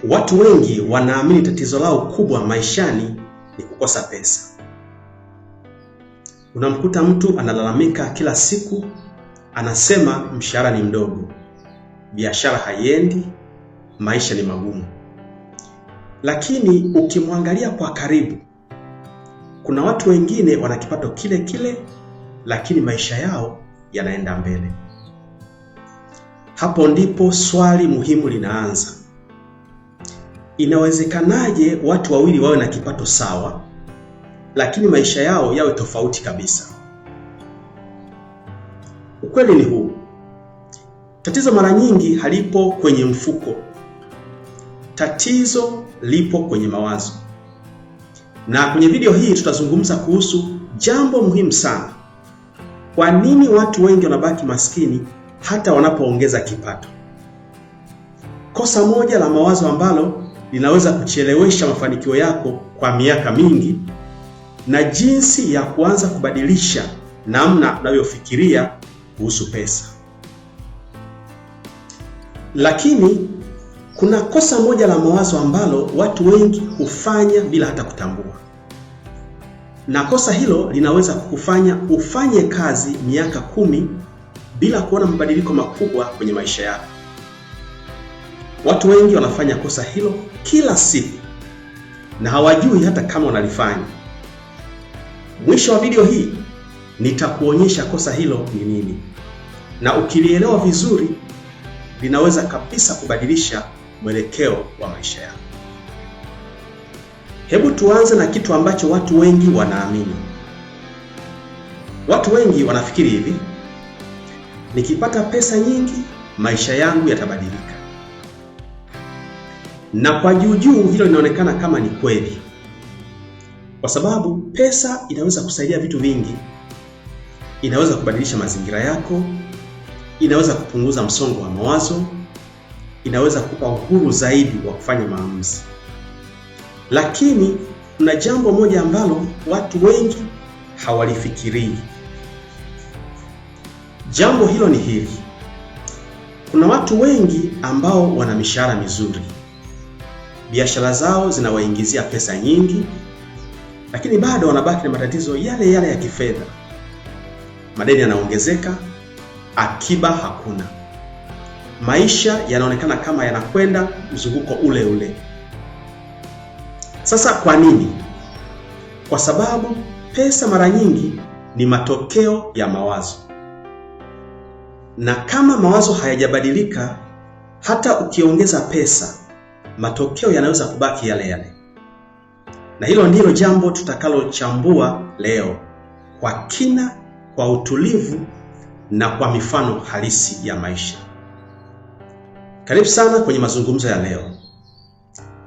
Watu wengi wanaamini tatizo lao kubwa maishani ni kukosa pesa. Unamkuta mtu analalamika kila siku, anasema mshahara ni mdogo, biashara haiendi, maisha ni magumu. Lakini ukimwangalia kwa karibu, kuna watu wengine wana kipato kile kile, lakini maisha yao yanaenda mbele. Hapo ndipo swali muhimu linaanza. Inawezekanaje watu wawili wawe na kipato sawa, lakini maisha yao yawe tofauti kabisa? Ukweli ni huu. Tatizo mara nyingi halipo kwenye mfuko. Tatizo lipo kwenye mawazo. Na kwenye video hii tutazungumza kuhusu jambo muhimu sana. Kwa nini watu wengi wanabaki maskini hata wanapoongeza kipato? Kosa moja la mawazo ambalo linaweza kuchelewesha mafanikio yako kwa miaka mingi, na jinsi ya kuanza kubadilisha namna unavyofikiria kuhusu pesa. Lakini kuna kosa moja la mawazo ambalo watu wengi hufanya bila hata kutambua. Na kosa hilo linaweza kukufanya ufanye kazi miaka 10 bila kuona mabadiliko makubwa kwenye maisha yako. Watu wengi wanafanya kosa hilo kila siku na hawajui hata kama wanalifanya. Mwisho wa video hii nitakuonyesha kosa hilo ni nini, na ukilielewa vizuri linaweza kabisa kubadilisha mwelekeo wa maisha yako. Hebu tuanze na kitu ambacho watu wengi wanaamini. Watu wengi wanafikiri hivi: nikipata pesa nyingi maisha yangu yatabadilika. Na kwa juu hilo linaonekana kama ni kweli, kwa sababu pesa inaweza kusaidia vitu vingi. Inaweza kubadilisha mazingira yako, inaweza kupunguza msongo wa mawazo, inaweza kukupa uhuru zaidi wa kufanya maamuzi. Lakini kuna jambo moja ambalo watu wengi hawalifikirii. Jambo hilo ni hili: kuna watu wengi ambao wana mishahara mizuri, biashara zao zinawaingizia pesa nyingi, lakini bado wanabaki na matatizo yale yale ya kifedha. Madeni yanaongezeka, akiba hakuna. Maisha yanaonekana kama yanakwenda mzunguko ule ule. Sasa kwa nini? Kwa sababu pesa mara nyingi ni matokeo ya mawazo. Na kama mawazo hayajabadilika, hata ukiongeza pesa, matokeo yanaweza kubaki yale yale. Na hilo ndilo jambo tutakalochambua leo kwa kina, kwa utulivu na kwa mifano halisi ya maisha. Karibu sana kwenye mazungumzo ya leo.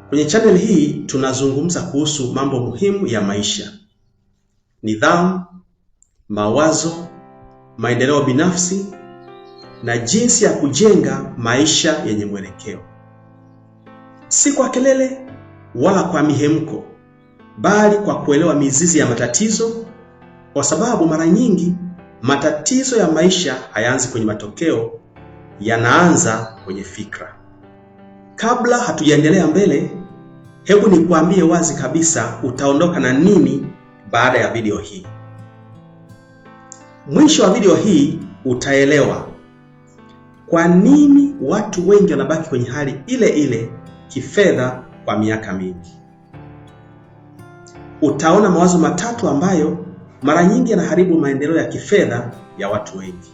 Kwenye channel hii tunazungumza kuhusu mambo muhimu ya maisha: nidhamu, mawazo, maendeleo binafsi na jinsi ya kujenga maisha yenye mwelekeo. Si kwa kelele wala kwa mihemko, bali kwa kuelewa mizizi ya matatizo, kwa sababu mara nyingi matatizo ya maisha hayaanzi kwenye matokeo, yanaanza kwenye fikra. Kabla hatujaendelea mbele, hebu nikuambie wazi kabisa utaondoka na nini baada ya video hii. Mwisho wa video hii utaelewa kwa nini watu wengi wanabaki kwenye hali ile ile kifedha kwa miaka mingi. Utaona mawazo matatu ambayo mara nyingi yanaharibu maendeleo ya kifedha ya watu wengi.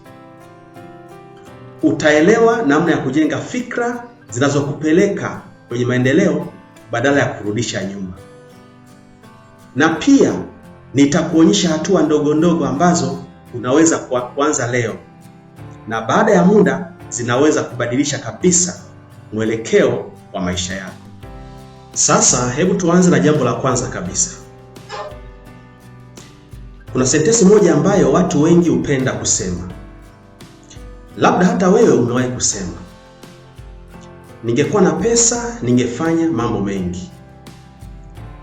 Utaelewa namna ya kujenga fikra zinazokupeleka kwenye maendeleo badala ya kurudisha nyuma. Na pia nitakuonyesha hatua ndogo ndogo ambazo unaweza kuanza leo, na baada ya muda zinaweza kubadilisha kabisa mwelekeo wa maisha yako. Sasa hebu tuanze na jambo la kwanza kabisa. Kuna sentensi moja ambayo watu wengi hupenda kusema. Labda hata wewe umewahi kusema: ningekuwa na pesa ningefanya mambo mengi.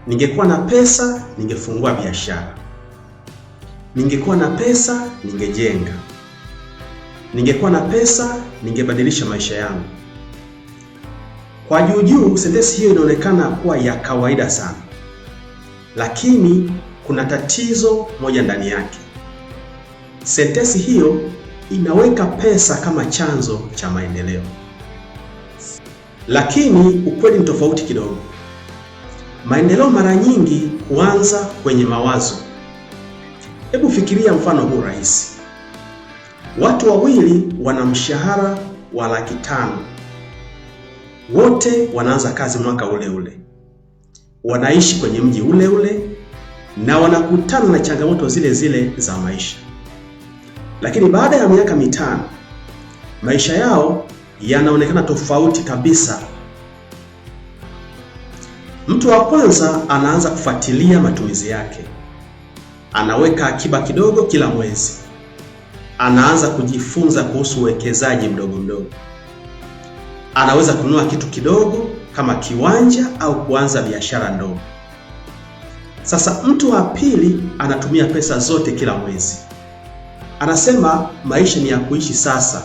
Ningekuwa na pesa ningefungua biashara. Ningekuwa na pesa ningejenga. Ningekuwa na pesa ningebadilisha maisha yangu. Kwa juu sentensi hiyo inaonekana kuwa ya kawaida sana, lakini kuna tatizo moja ndani yake. Sentensi hiyo inaweka pesa kama chanzo cha maendeleo, lakini ukweli ni tofauti kidogo. Maendeleo mara nyingi huanza kwenye mawazo. Hebu fikiria mfano huu rahisi. Watu wawili wana mshahara wa $500,000. Wote wanaanza kazi mwaka ule ule. Wanaishi kwenye mji ule ule na wanakutana na changamoto zile zile za maisha. Lakini baada ya miaka 5, maisha yao yanaonekana tofauti kabisa. Mtu wa kwanza anaanza kufuatilia matumizi yake. Anaweka akiba kidogo kila mwezi. Anaanza kujifunza kuhusu uwekezaji mdogo mdogo. Anaweza kununua kitu kidogo kama kiwanja au kuanza biashara ndogo. Sasa mtu wa pili anatumia pesa zote kila mwezi. Anasema maisha ni ya kuishi sasa.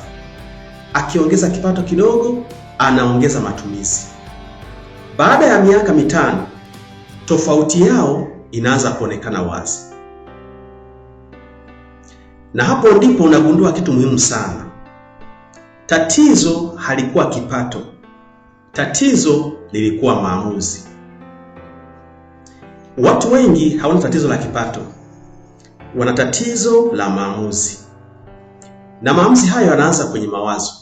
Akiongeza kipato kidogo, anaongeza matumizi. Baada ya miaka 5, tofauti yao inaanza kuonekana wazi. Na hapo ndipo unagundua kitu muhimu sana. Tatizo halikuwa kipato. Tatizo lilikuwa maamuzi. Watu wengi hawana tatizo la kipato. Wana tatizo la maamuzi. Na maamuzi hayo yanaanza kwenye mawazo.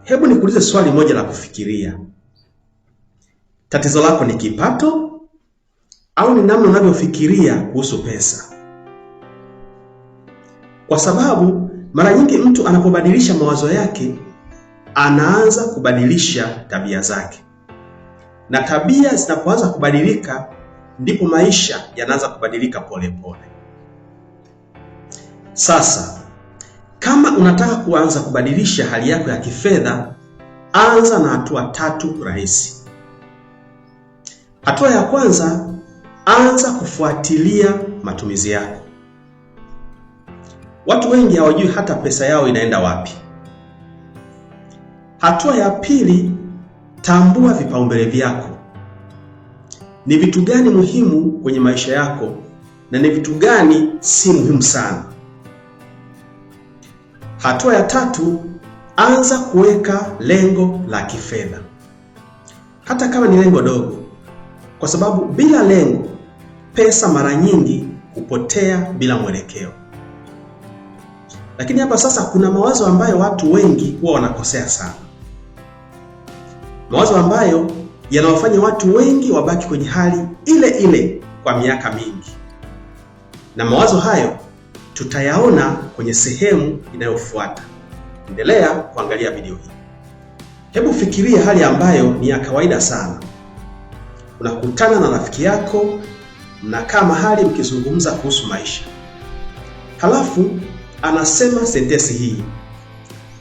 Hebu nikuulize swali moja la kufikiria. Tatizo lako ni kipato au ni namna unavyofikiria kuhusu pesa? Kwa sababu mara nyingi mtu anapobadilisha mawazo yake, anaanza kubadilisha tabia zake. Na tabia zinapoanza kubadilika, ndipo maisha yanaanza kubadilika pole pole. Sasa, kama unataka kuanza kubadilisha hali yako ya kifedha, anza na hatua 3 rahisi. Hatua ya kwanza, anza kufuatilia matumizi yako. Watu wengi hawajui hata pesa yao inaenda wapi. Hatua ya pili, tambua vipaumbele vyako. Ni vitu gani muhimu kwenye maisha yako na ni vitu gani si muhimu sana. Hatua ya 3, anza kuweka lengo la kifedha. Hata kama ni lengo dogo, kwa sababu bila lengo, pesa mara nyingi hupotea bila mwelekeo. Lakini hapa sasa kuna mawazo ambayo watu wengi huwa wanakosea sana. Mawazo ambayo yanawafanya watu wengi wabaki kwenye hali ile ile kwa miaka mingi. Na mawazo hayo tutayaona kwenye sehemu inayofuata. Endelea kuangalia video hii. Hebu fikiria hali ambayo ni ya kawaida sana. Unakutana na rafiki yako, mnakaa mahali mkizungumza kuhusu maisha. Halafu anasema sentensi hii: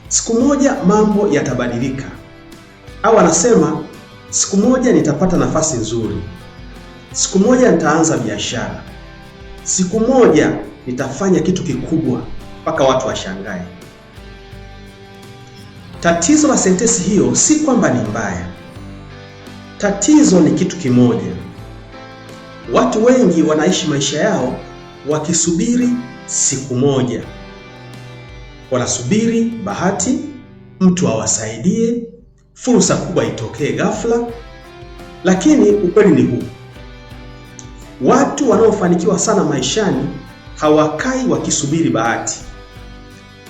siku moja mambo yatabadilika. Au anasema siku moja nitapata nafasi nzuri. Siku moja nitaanza biashara. Siku moja nitafanya kitu kikubwa mpaka watu washangae. Tatizo la sentensi hiyo si kwamba ni mbaya. Tatizo ni kitu kimoja. Watu wengi wanaishi maisha yao wakisubiri siku moja. Wanasubiri bahati, mtu awasaidie, fursa kubwa itokee ghafla. Lakini ukweli ni huu: watu wanaofanikiwa sana maishani hawakai wakisubiri bahati.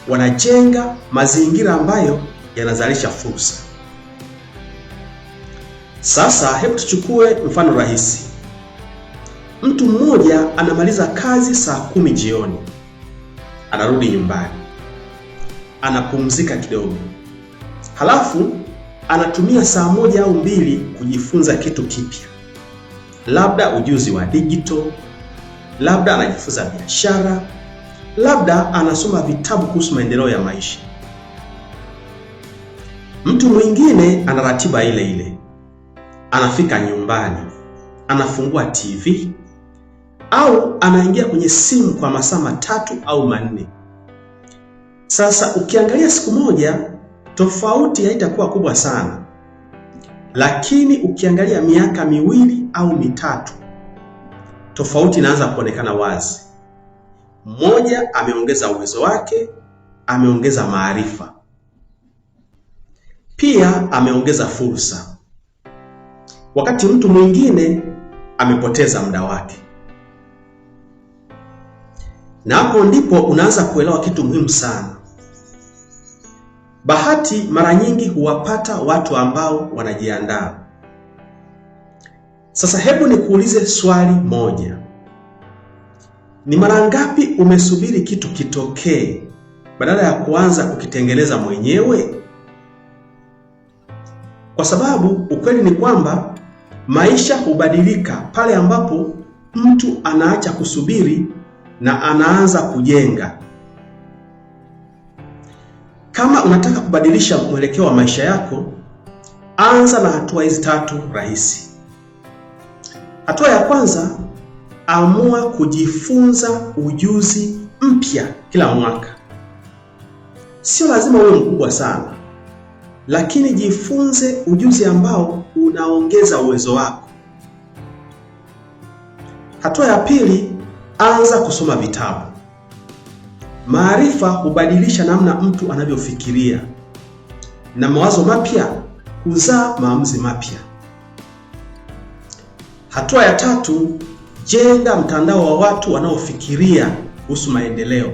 Wanajenga mazingira ambayo yanazalisha fursa. Sasa hebu tuchukue mfano rahisi. Mtu mmoja anamaliza kazi saa 10 jioni. Anarudi nyumbani. Anapumzika kidogo. Halafu anatumia saa 1 au 2 kujifunza kitu kipya. Labda ujuzi wa digital, labda anajifunza biashara, labda anasoma vitabu kuhusu maendeleo ya maisha. Mtu mwingine ana ratiba ile ile. Anafika nyumbani, anafungua TV au anaingia kwenye simu kwa masaa 3 au 4. Sasa ukiangalia siku moja, tofauti haitakuwa kubwa sana. lakini ukiangalia miaka 2 au 3, tofauti inaanza kuonekana wazi. Mmoja ameongeza uwezo wake, ameongeza maarifa, pia ameongeza fursa, wakati mtu mwingine amepoteza muda wake. Na hapo ndipo unaanza kuelewa kitu muhimu sana. Bahati mara nyingi huwapata watu ambao wanajiandaa. Sasa hebu nikuulize swali moja. Ni mara ngapi umesubiri kitu kitokee badala ya kuanza kukitengeneza mwenyewe? Kwa sababu ukweli ni kwamba maisha hubadilika pale ambapo mtu anaacha kusubiri na anaanza kujenga. Kama unataka kubadilisha mwelekeo wa maisha yako, anza na hatua hizi 3 rahisi. Hatua ya kwanza, amua kujifunza ujuzi mpya kila mwaka. Sio lazima uwe mkubwa sana, lakini jifunze ujuzi ambao unaongeza uwezo wako. Hatua ya pili, anza kusoma vitabu. Maarifa hubadilisha namna mtu anavyofikiria, na mawazo mapya huzaa maamuzi mapya. Hatua ya tatu, jenga mtandao wa watu wanaofikiria kuhusu maendeleo.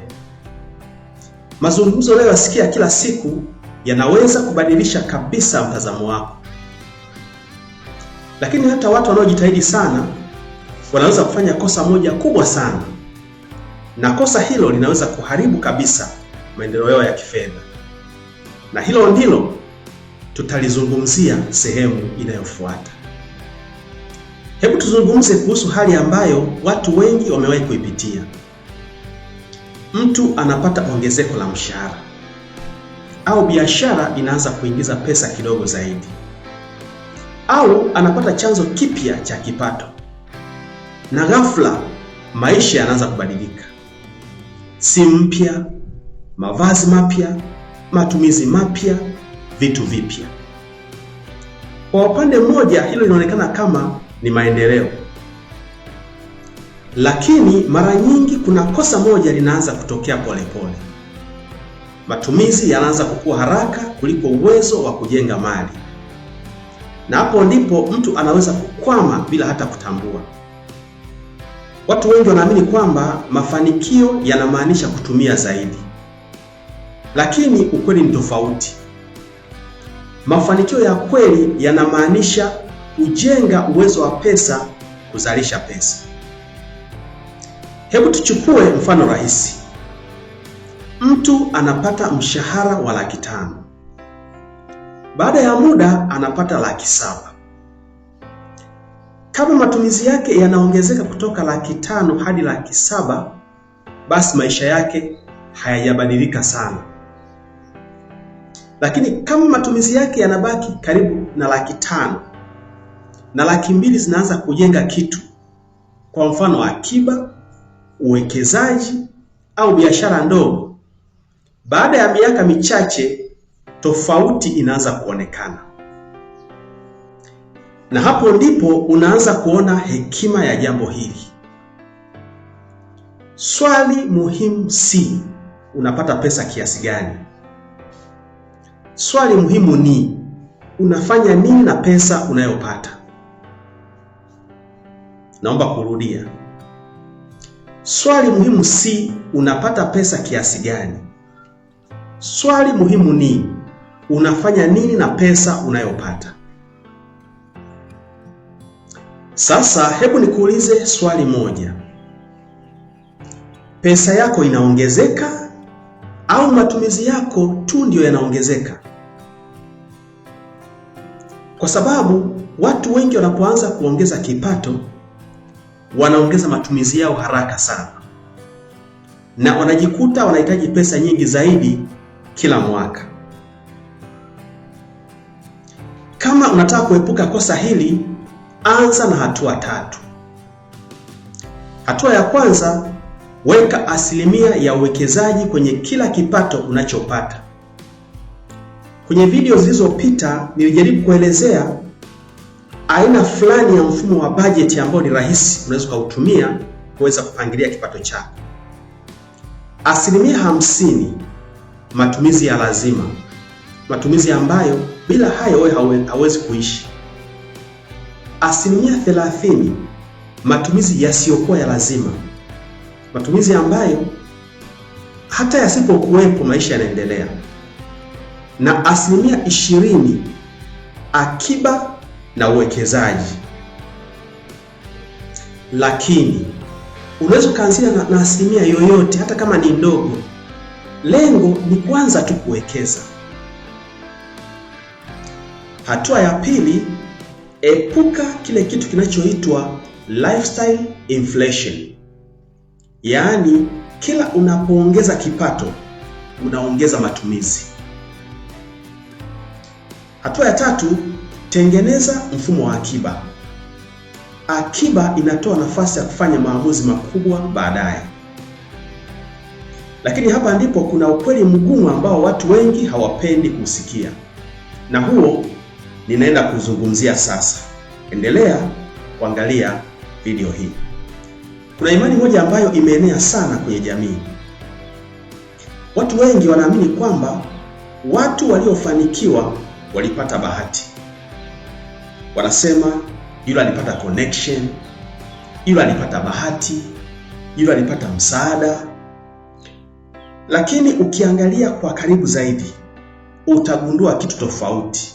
Mazungumzo unayoyasikia kila siku yanaweza kubadilisha kabisa mtazamo wako. Lakini hata watu wanaojitahidi sana wanaweza kufanya kosa moja kubwa sana, na kosa hilo linaweza kuharibu kabisa maendeleo yao ya kifedha. Na hilo ndilo tutalizungumzia sehemu inayofuata. Hebu tuzungumze kuhusu hali ambayo watu wengi wamewahi kuipitia. Mtu anapata ongezeko la mshahara, au biashara inaanza kuingiza pesa kidogo zaidi, au anapata chanzo kipya cha kipato, na ghafla maisha yanaanza kubadilika. Simu mpya, mavazi mapya, matumizi mapya, vitu vipya. Kwa upande mmoja hilo linaonekana kama ni maendeleo, lakini mara nyingi kuna kosa moja linaanza kutokea polepole. Matumizi yanaanza kukua haraka kuliko uwezo wa kujenga mali, na hapo ndipo mtu anaweza kukwama bila hata kutambua. Watu wengi wanaamini kwamba mafanikio yanamaanisha kutumia zaidi, lakini ukweli ni tofauti. Mafanikio ya kweli yanamaanisha kujenga uwezo wa pesa kuzalisha pesa. Hebu tuchukue mfano rahisi. Mtu anapata mshahara wa $500,000. Baada ya muda anapata $700,000. Kama matumizi yake yanaongezeka kutoka $500,000 hadi $700,000, basi maisha yake hayajabadilika sana. Lakini kama matumizi yake yanabaki karibu na $500,000 na $200,000 zinaanza kujenga kitu, kwa mfano akiba, uwekezaji au biashara ndogo, baada ya miaka michache tofauti inaanza kuonekana. Na hapo ndipo unaanza kuona hekima ya jambo hili. Swali muhimu si unapata pesa kiasi gani. Swali muhimu ni unafanya nini na pesa unayopata. Naomba kurudia. Swali muhimu si unapata pesa kiasi gani. Swali muhimu ni unafanya nini na pesa unayopata. Sasa hebu nikuulize swali moja. Pesa yako inaongezeka au matumizi yako tu ndio yanaongezeka? Kwa sababu watu wengi wanapoanza kuongeza kipato, wanaongeza matumizi yao haraka sana, na wanajikuta wanahitaji pesa nyingi zaidi kila mwaka. Kama unataka kuepuka kosa hili, anza na hatua 3. Hatua ya kwanza, weka asilimia ya uwekezaji kwenye kila kipato unachopata. Kwenye video zilizopita nilijaribu kuelezea aina fulani ya mfumo wa bajeti ambao ni rahisi unaweza kuutumia kuweza kupangilia kipato chako. 50% matumizi ya lazima, matumizi ambayo bila hayo wewe hauwezi kuishi. 30% matumizi yasiyokuwa ya lazima, matumizi ambayo hata yasipokuwepo maisha yanaendelea. Na 20% akiba na uwekezaji. Lakini unaweza kuanzia na asilimia yoyote, hata kama ni ndogo. Lengo ni kwanza tu kuwekeza. Hatua ya pili, epuka kile kitu kinachoitwa lifestyle inflation. Yaani kila unapoongeza kipato unaongeza matumizi. Hatua ya tatu, tengeneza mfumo wa akiba. Akiba inatoa nafasi ya kufanya maamuzi makubwa baadaye. Lakini hapa ndipo kuna ukweli mgumu ambao watu wengi hawapendi kusikia, na huo ninaenda kuzungumzia sasa. Endelea kuangalia video hii. Kuna imani moja ambayo imeenea sana kwenye jamii. Watu wengi wanaamini kwamba watu waliofanikiwa walipata bahati. Wanasema yule alipata connection, yule alipata bahati, yule alipata msaada. Lakini ukiangalia kwa karibu zaidi, utagundua kitu tofauti.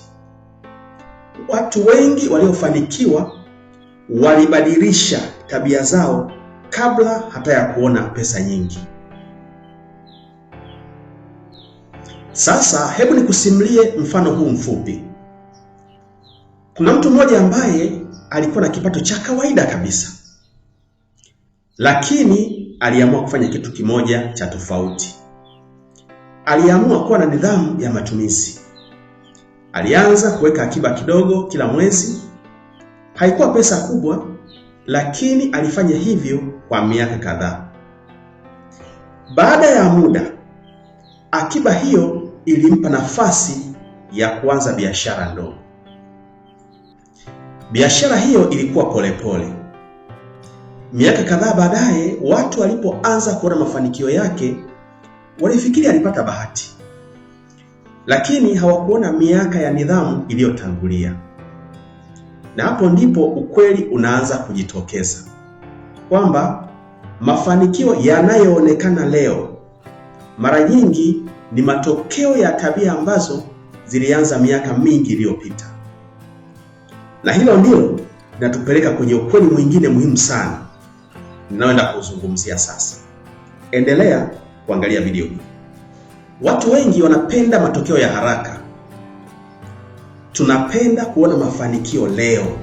Watu wengi waliofanikiwa walibadilisha tabia zao kabla hata ya kuona pesa nyingi. Sasa hebu nikusimulie mfano huu mfupi. Kuna mtu mmoja ambaye alikuwa na kipato cha kawaida kabisa, lakini aliamua kufanya kitu kimoja cha tofauti. Aliamua kuwa na nidhamu ya matumizi. Alianza kuweka akiba kidogo kila mwezi. Haikuwa pesa kubwa, lakini alifanya hivyo kwa miaka kadhaa. Baada ya muda, akiba hiyo ilimpa nafasi ya kuanza biashara ndogo. Biashara hiyo ilikuwa polepole. Miaka kadhaa baadaye, watu walipoanza kuona mafanikio yake, walifikiri alipata bahati, lakini hawakuona miaka ya nidhamu iliyotangulia. Na hapo ndipo ukweli unaanza kujitokeza, kwamba mafanikio yanayoonekana leo mara nyingi ni matokeo ya tabia ambazo zilianza miaka mingi iliyopita. Na hilo ndilo linatupeleka kwenye ukweli mwingine muhimu sana ninaoenda kuzungumzia sasa. Endelea kuangalia video hii. Watu wengi wanapenda matokeo ya haraka. Tunapenda kuona mafanikio leo.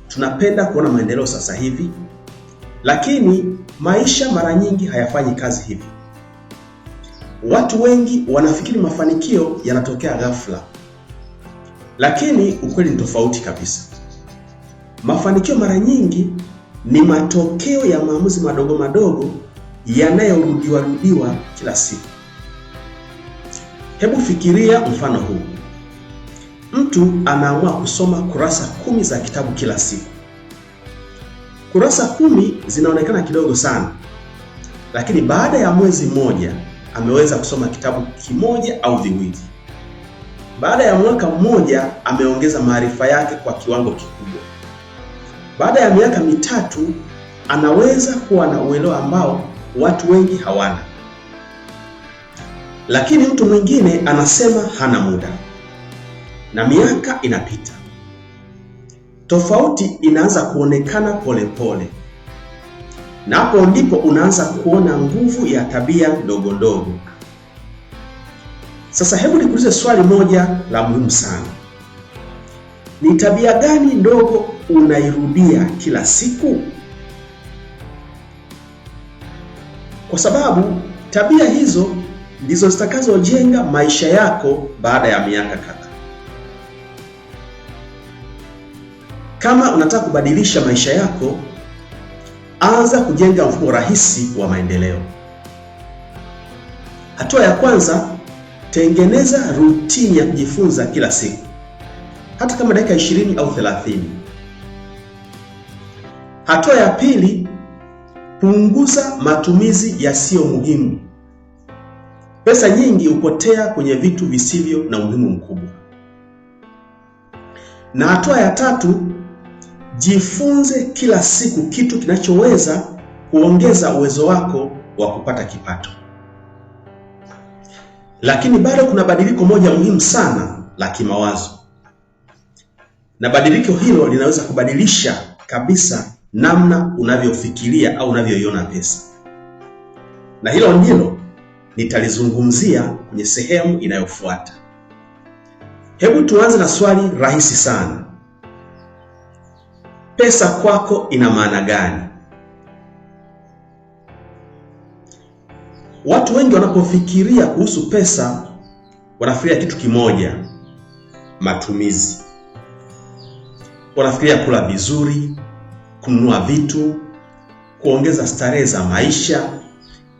Tunapenda kuona maendeleo sasa hivi. Lakini maisha mara nyingi hayafanyi kazi hivi. Watu wengi wanafikiri mafanikio yanatokea ghafla. Lakini ukweli ni tofauti kabisa. Mafanikio mara nyingi ni matokeo ya maamuzi madogo madogo yanayorudiwa kila siku. Hebu fikiria mfano huu. Mtu anaamua kusoma kurasa 10 za kitabu kila siku. Kurasa 10 zinaonekana kidogo sana, lakini baada ya mwezi mmoja ameweza kusoma kitabu kimoja au viwili. Baada ya mwaka mmoja ameongeza maarifa yake kwa kiwango kikubwa. Baada ya miaka 3 anaweza kuwa na uelewa ambao watu wengi hawana. Lakini mtu mwingine anasema hana muda, na miaka inapita. Tofauti inaanza kuonekana polepole, na hapo ndipo unaanza kuona nguvu ya tabia ndogo ndogo. Sasa hebu nikuulize swali moja la muhimu sana. Ni tabia gani ndogo unairudia kila siku? Kwa sababu tabia hizo ndizo zitakazojenga maisha yako baada ya miaka kadhaa. Kama unataka kubadilisha maisha yako, anza kujenga mfumo rahisi wa maendeleo. Hatua ya kwanza, tengeneza rutini ya kujifunza kila siku. hata kama dakika 20 au 30. Hatua ya pili, punguza matumizi yasiyo muhimu. Pesa nyingi hupotea kwenye vitu visivyo na umuhimu mkubwa. Na hatua ya tatu, jifunze kila siku kitu kinachoweza kuongeza uwezo wako wa kupata kipato. Lakini bado kuna badiliko moja muhimu sana la kimawazo. Na badiliko hilo linaweza kubadilisha kabisa namna unavyofikiria au unavyoiona pesa. Na hilo ndilo nitalizungumzia kwenye sehemu inayofuata. Hebu tuanze na swali rahisi sana. Pesa kwako ina maana gani? Watu wengi wanapofikiria kuhusu pesa wanafikiria kitu kimoja, matumizi. Wanafikiria kula vizuri, kununua vitu, kuongeza starehe za maisha,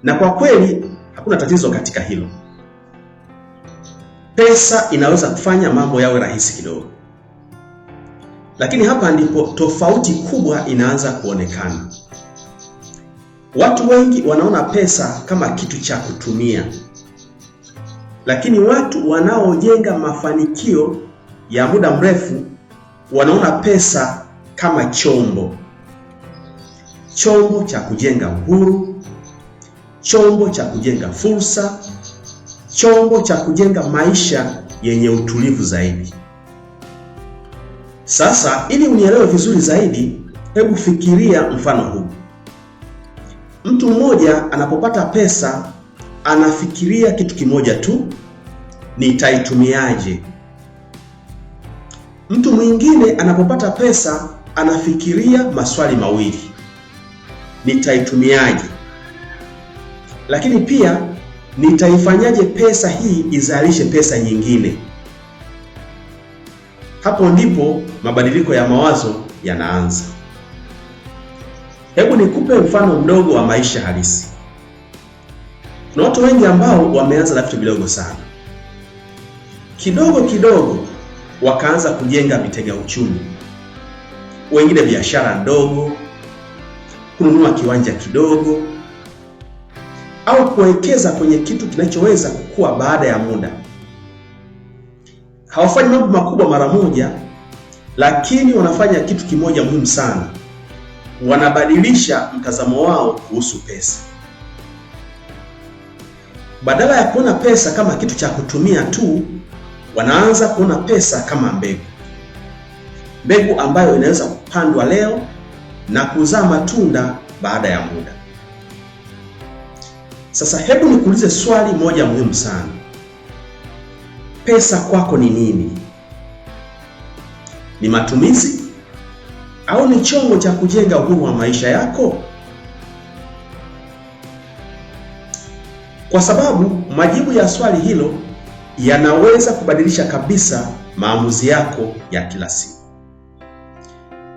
na kwa kweli hakuna tatizo katika hilo. Pesa inaweza kufanya mambo yawe rahisi kidogo. Lakini hapa ndipo tofauti kubwa inaanza kuonekana. Watu wengi wanaona pesa kama kitu cha kutumia. Lakini watu wanaojenga mafanikio ya muda mrefu wanaona pesa kama chombo. Chombo cha kujenga uhuru, chombo cha kujenga fursa, chombo cha kujenga maisha yenye utulivu zaidi. Sasa ili unielewe vizuri zaidi, hebu fikiria mfano huu. Mtu mmoja anapopata pesa anafikiria kitu kimoja tu, nitaitumiaje? Mtu mwingine anapopata pesa anafikiria maswali mawili, nitaitumiaje? Lakini pia nitaifanyaje pesa hii izalishe pesa nyingine? Hapo ndipo mabadiliko ya mawazo yanaanza. Hebu nikupe mfano mdogo wa maisha halisi. Kuna watu wengi ambao wameanza na vitu vidogo sana. Kidogo kidogo wakaanza kujenga vitega uchumi. Wengine biashara ndogo, kununua kiwanja kidogo, au kuwekeza kwenye kitu kinachoweza kukua baada ya muda. Hawafanyi mambo makubwa mara moja, lakini wanafanya kitu kimoja muhimu sana. Wanabadilisha mtazamo wao kuhusu pesa. Badala ya kuona pesa kama kitu cha kutumia tu, wanaanza kuona pesa kama mbegu. Mbegu ambayo inaweza kupandwa leo na kuzaa matunda baada ya muda. Sasa hebu nikuulize swali moja muhimu sana. Pesa kwako ni nini? Ni matumizi au ni chombo cha kujenga uhuru wa maisha yako? Kwa sababu majibu ya swali hilo yanaweza kubadilisha kabisa maamuzi yako ya kila siku.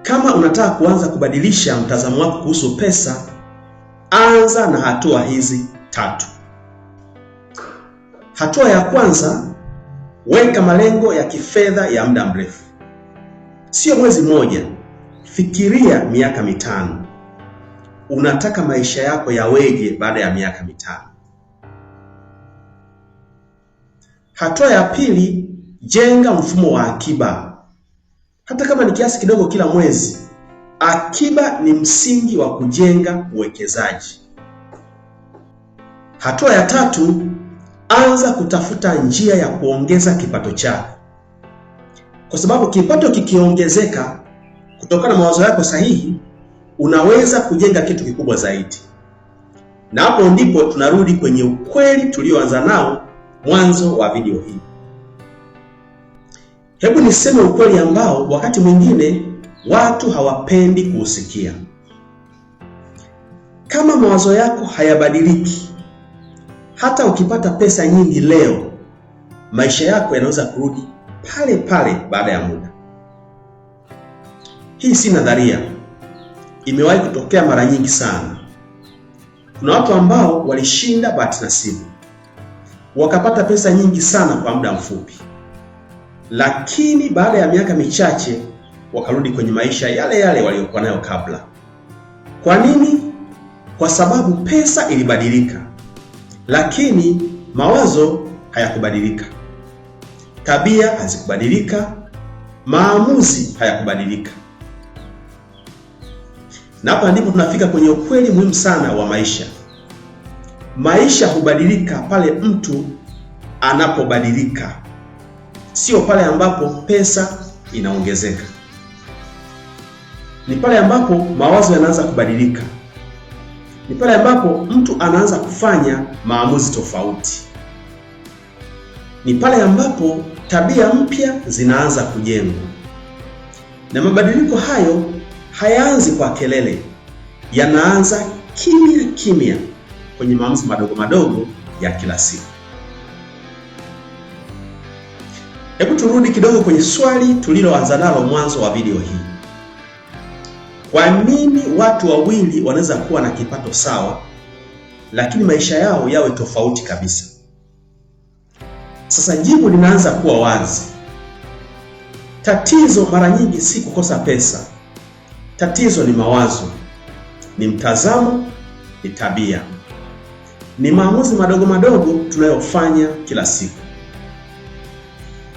Kama unataka kuanza kubadilisha mtazamo wako kuhusu pesa, anza na hatua hizi 3. Hatua ya kwanza, weka malengo ya kifedha ya muda mrefu. Sio mwezi mmoja, fikiria miaka 5. Unataka maisha yako yaweje baada ya miaka 5? Hatua ya pili, jenga mfumo wa akiba. Hata kama ni kiasi kidogo kila mwezi, akiba ni msingi wa kujenga uwekezaji. Hatua ya tatu, anza kutafuta njia ya kuongeza kipato chako. Kwa sababu kipato kikiongezeka kutokana na mawazo yako sahihi, unaweza kujenga kitu kikubwa zaidi. Na hapo ndipo tunarudi kwenye ukweli tulioanza nao mwanzo wa video hii. Hebu niseme ukweli ambao wakati mwingine watu hawapendi kuusikia. Kama mawazo yako hayabadiliki, hata ukipata pesa nyingi leo, maisha yako yanaweza kurudi pale pale baada ya muda. Hii si nadharia. Imewahi kutokea mara nyingi sana. Kuna watu ambao walishinda bahati nasibu, wakapata pesa nyingi sana kwa muda mfupi. lakini baada ya miaka michache wakarudi kwenye maisha yale yale waliokuwa nayo kabla. Kwa nini? Kwa sababu pesa ilibadilika, lakini mawazo hayakubadilika, tabia hazikubadilika, maamuzi hayakubadilika. Na hapa ndipo tunafika kwenye ukweli muhimu sana wa maisha. Maisha hubadilika pale mtu anapobadilika, sio pale ambapo pesa inaongezeka. Ni pale ambapo mawazo yanaanza kubadilika, ni pale ambapo mtu anaanza kufanya maamuzi tofauti, ni pale ambapo tabia mpya zinaanza kujengwa. Na mabadiliko hayo hayaanzi kwa kelele, yanaanza kimya kimya kwenye maamuzi madogo madogo ya kila siku. Hebu turudi kidogo kwenye swali tuliloanza nalo mwanzo wa video hii. Kwa nini watu wawili wanaweza kuwa na kipato sawa lakini maisha yao yawe tofauti kabisa? Sasa jibu linaanza kuwa wazi. Tatizo mara nyingi si kukosa pesa. Tatizo ni mawazo, ni mtazamo, ni tabia, ni maamuzi madogo madogo tunayofanya kila siku.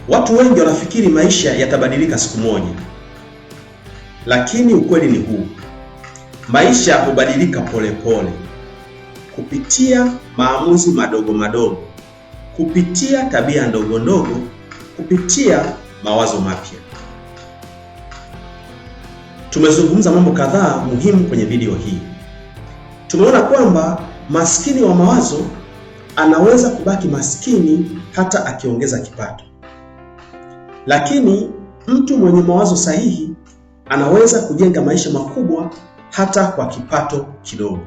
Watu wengi wanafikiri maisha yatabadilika siku moja, lakini ukweli ni huu: maisha hubadilika polepole, kupitia maamuzi madogo madogo, kupitia tabia ndogo ndogo, kupitia mawazo mapya. Tumezungumza mambo kadhaa muhimu kwenye video hii. Tumeona kwamba maskini wa mawazo anaweza kubaki maskini hata akiongeza kipato, lakini mtu mwenye mawazo sahihi anaweza kujenga maisha makubwa hata kwa kipato kidogo.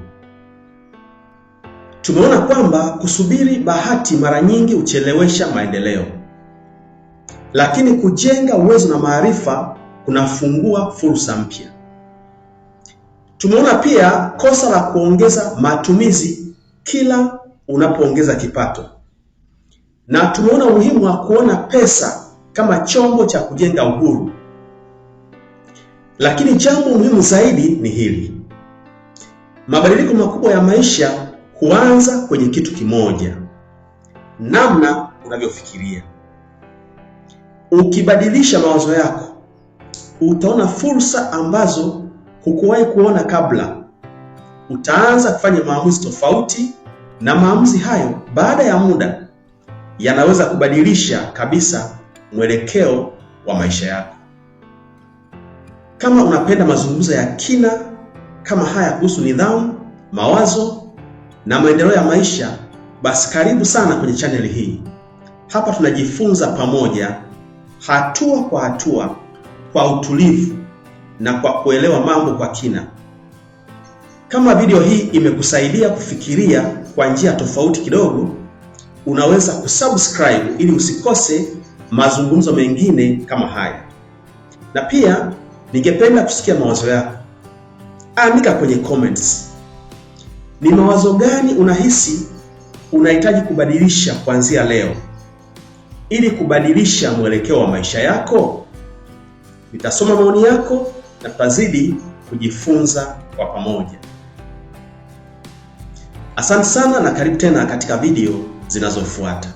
Tumeona kwamba kusubiri bahati mara nyingi huchelewesha maendeleo, lakini kujenga uwezo na maarifa kunafungua fursa mpya. Tumeona pia kosa la kuongeza matumizi kila unapoongeza kipato, na tumeona umuhimu wa kuona pesa kama chombo cha kujenga uhuru. Lakini jambo muhimu zaidi ni hili: mabadiliko makubwa ya maisha huanza kwenye kitu kimoja, namna unavyofikiria. Ukibadilisha mawazo yako, utaona fursa ambazo hukuwahi kuona kabla. Utaanza kufanya maamuzi tofauti, na maamuzi hayo baada ya muda yanaweza kubadilisha kabisa mwelekeo wa maisha yako. Kama unapenda mazungumzo ya kina kama haya kuhusu nidhamu, mawazo na maendeleo ya maisha, basi karibu sana kwenye channel hii. Hapa tunajifunza pamoja, hatua kwa hatua, kwa utulivu na kwa kuelewa mambo kwa kina. Kama video hii imekusaidia kufikiria kwa njia tofauti kidogo, unaweza kusubscribe ili usikose mazungumzo mengine kama haya. Na pia ningependa kusikia mawazo yako. Andika kwenye comments. Ni mawazo gani unahisi unahitaji kubadilisha kuanzia leo ili kubadilisha mwelekeo wa maisha yako? Nitasoma maoni yako na tutazidi kujifunza kwa pamoja. Asante sana na karibu tena katika video zinazofuata.